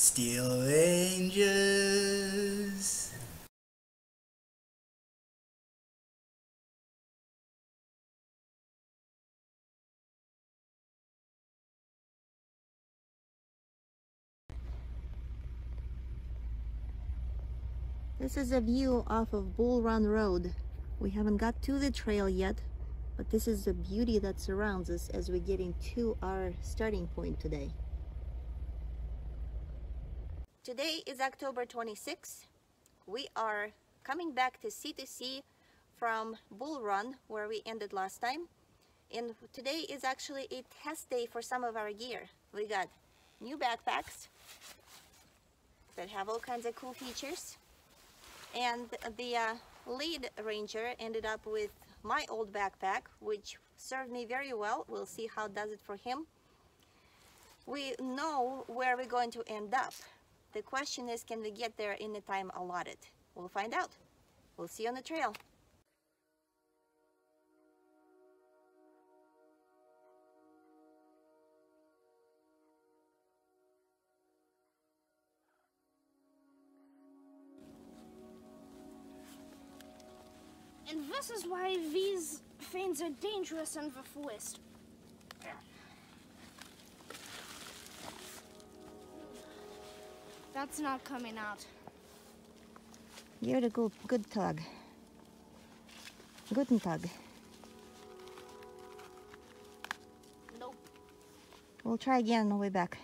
Steel Rangers. This is a view off of Bull Run Road. We haven't got to the trail yet, but this is the beauty that surrounds us as we get into our starting point today. Today is October 26th. We are coming back to C2C from Bull Run, where we ended last time. And today is actually a test day for some of our gear. We got new backpacks that have all kinds of cool features. And the lead ranger ended up with my old backpack, which served me very well. We'll see how it does it for him. We know where we're going to end up. The question is, can we get there in the time allotted? We'll find out. We'll see you on the trail. And this is why these things are dangerous in the forest. That's not coming out. Give it a good tug. Guten Tag. Nope. We'll try again on the way back.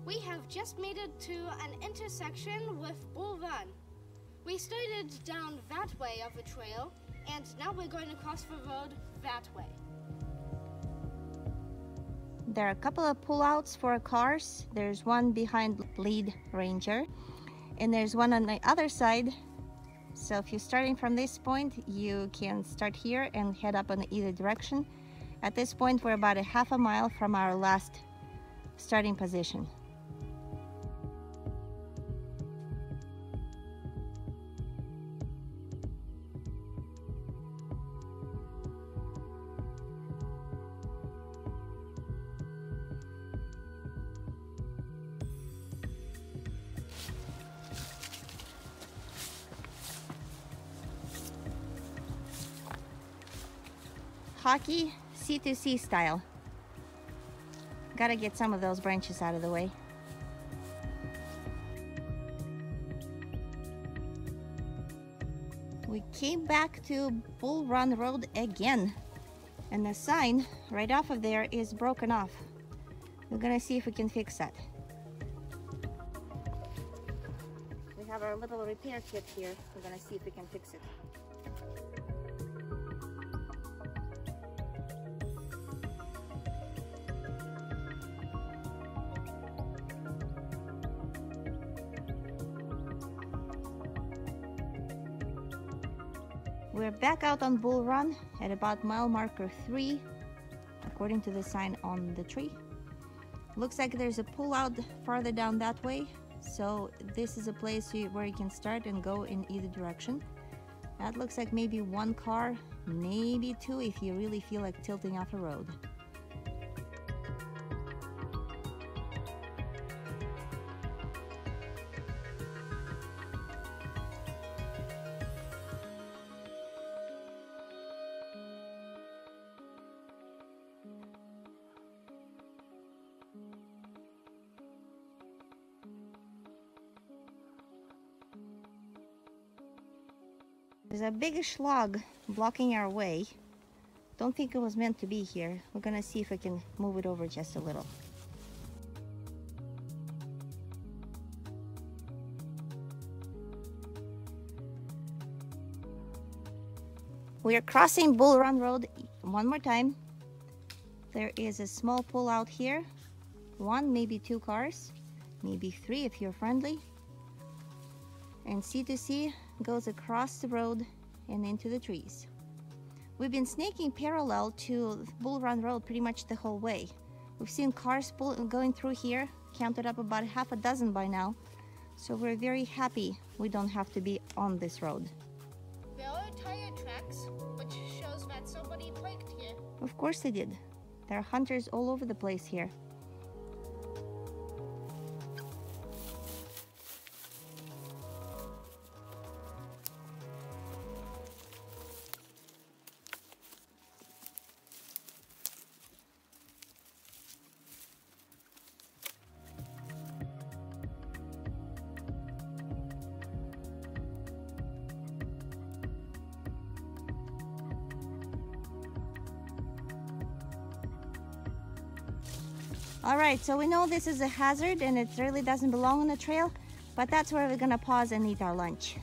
We have just made it to an intersection with Bull Run. We started down that way of the trail, and now we're going to cross the road that way. There are a couple of pullouts for cars. There's one behind lead ranger, and there's one on the other side. So if you're starting from this point, you can start here and head up in either direction. At this point, we're about a half a mile from our last starting position. Hockey C2C style. Gotta get some of those branches out of the way. We came back to Bull Run Road again, and the sign right off of there is broken off. We're gonna see if we can fix that. We have our little repair kit here. We're gonna see if we can fix it. We're back out on Bull Run at about mile marker 3, according to the sign on the tree. Looks like there's a pullout farther down that way, so this is a place where you can start and go in either direction. That looks like maybe one car, maybe two if you really feel like tilting off a road. There's a big log blocking our way. Don't think it was meant to be here. We're gonna see if we can move it over just a little. We are crossing Bull Run Road one more time. There is a small pull out here. One, maybe two cars, maybe three if you're friendly. And C2C goes across the road and into the trees. We've been snaking parallel to Bull Run Road pretty much the whole way. We've seen cars going through here, counted up about half a dozen by now. So we're very happy we don't have to be on this road. There are tire tracks, which shows that somebody parked here. Of course they did. There are hunters all over the place here. Alright, so we know this is a hazard and it really doesn't belong on the trail, but that's where we're gonna pause and eat our lunch.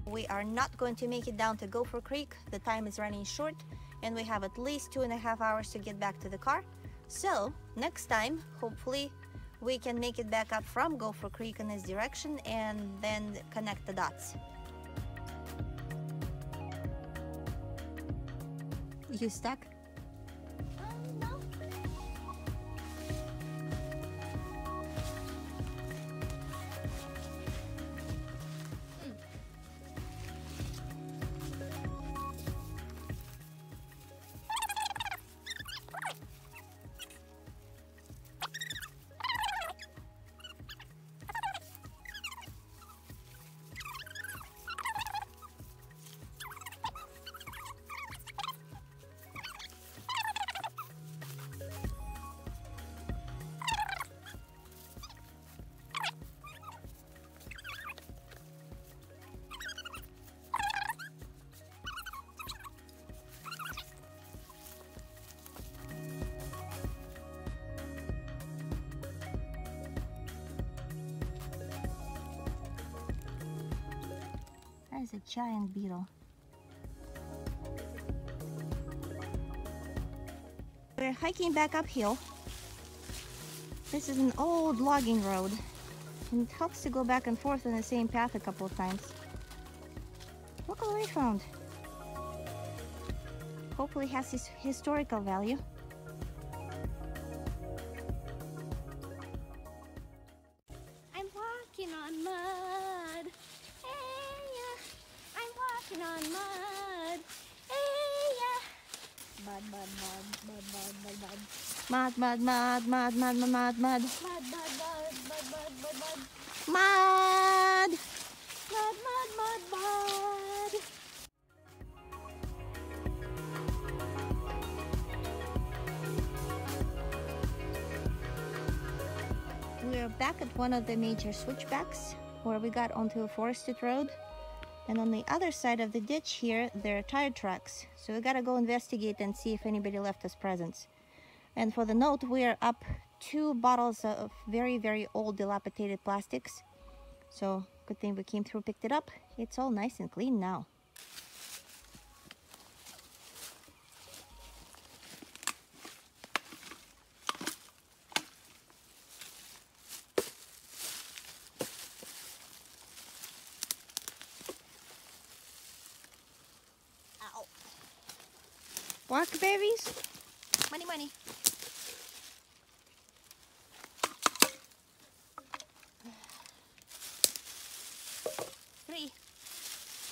We are not going to make it down to Gopher Creek. The time is running short and we have at least 2.5 hours to get back to the car. So next time, hopefully we can make it back up from Gopher Creek in this direction and then connect the dots. You stuck? No. That is a giant beetle. We're hiking back uphill. This is an old logging road, and it helps to go back and forth on the same path a couple of times. Look what we found. Hopefully it has this historical value. I'm walking on mud. Hey, yeah. I'm walking on mud. Hey, yeah. Mud, mud, mud, mud, mud, mud, mud. Mud, mud, mud, mud, mud, mud, mud, mud. Mud, mud, mud, mud, mud, mud, mud. Mud! Mud, mud, mud, mud. We're back at one of the major switchbacks where we got onto a forested road. And on the other side of the ditch here, there are tire tracks. So we gotta go investigate and see if anybody left us presents. And for the note, we are up 2 bottles of very, very old dilapidated plastics. So good thing we came through, picked it up. It's all nice and clean now. Ow. Blackberries? Money, money. Three.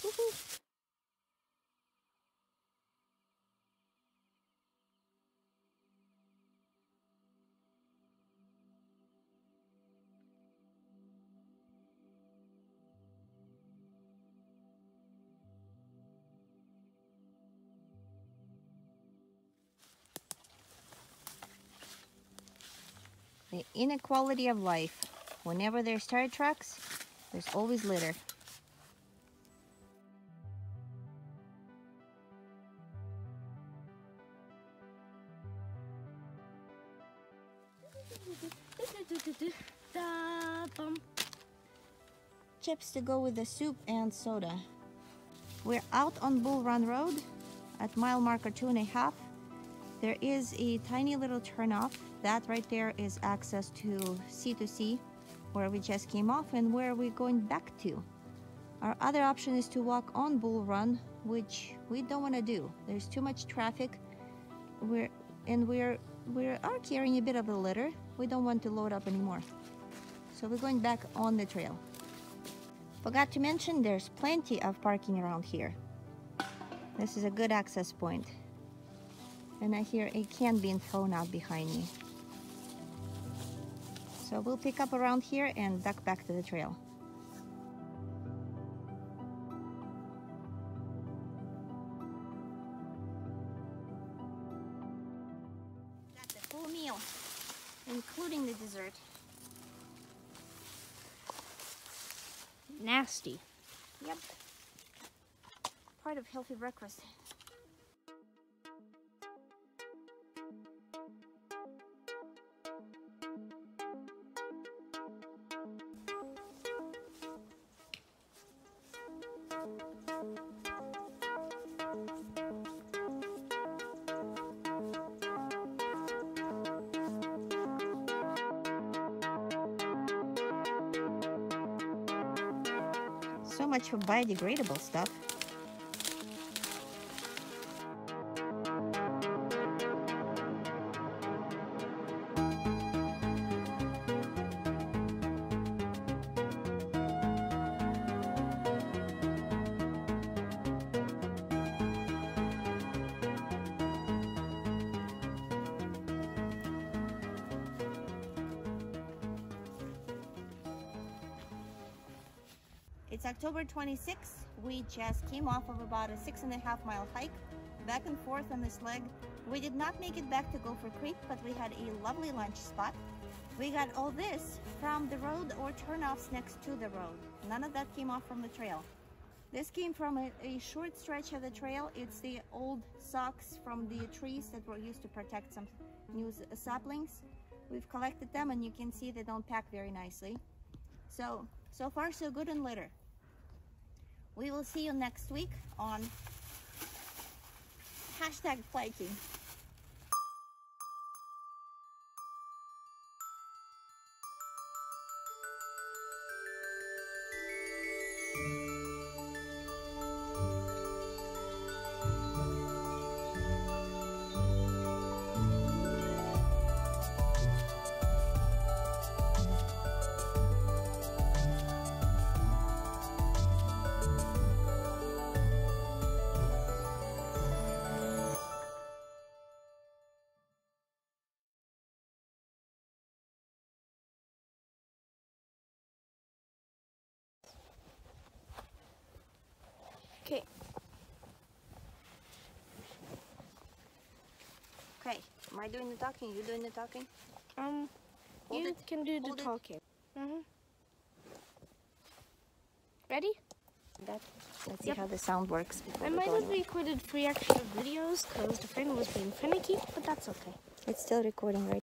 Woohoo. The inequality of life. Whenever there's tire tracks, there's always litter. Chips to go with the soup and soda. We're out on Bull Run Road at mile marker 2.5. There is a tiny little turnoff. That right there is access to C2C, where we just came off and where we're going back to. Our other option is to walk on Bull Run, which we don't want to do. There's too much traffic. We are carrying a bit of a litter. We don't want to load up anymore. So we're going back on the trail. Forgot to mention there's plenty of parking around here. This is a good access point. And I hear a can being thrown out behind me. So we'll pick up around here and duck back to the trail. Got the full meal, including the dessert. Nasty. Yep. Part of healthy breakfast. So much for biodegradable stuff. It's October 26th. We just came off of about a 6.5 mile hike, back and forth on this leg. We did not make it back to Gopher Creek, but we had a lovely lunch spot. We got all this from the road or turnoffs next to the road. None of that came off from the trail. This came from a short stretch of the trail. It's the old socks from the trees that were used to protect some new saplings. We've collected them and you can see they don't pack very nicely. So far so good in litter. We will see you next week on #pliking. Okay. Okay, am I doing the talking? You doing the talking? You can do the talking. Ready? Let's see how the sound works. I might have recorded 3 extra videos because the phone was being finicky, but that's okay. It's still recording, right?